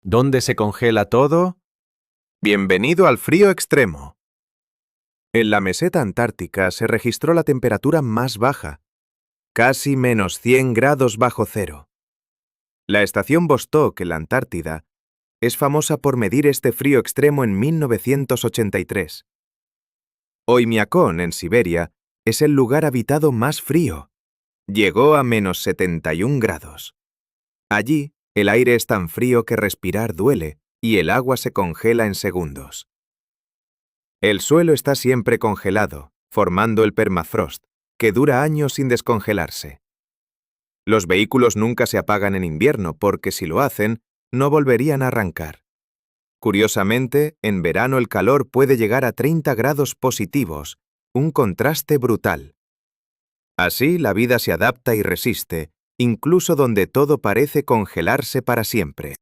¿Dónde se congela todo? Bienvenido al frío extremo. En la meseta antártica se registró la temperatura más baja, casi -100 grados bajo cero. La estación Vostok en la Antártida es famosa por medir este frío extremo en 1983. Oymyakon, en Siberia, es el lugar habitado más frío. Llegó a -71 grados. Allí, el aire es tan frío que respirar duele y el agua se congela en segundos. El suelo está siempre congelado, formando el permafrost, que dura años sin descongelarse. Los vehículos nunca se apagan en invierno porque si lo hacen, no volverían a arrancar. Curiosamente, en verano el calor puede llegar a 30 grados positivos, un contraste brutal. Así la vida se adapta y resiste, incluso donde todo parece congelarse para siempre.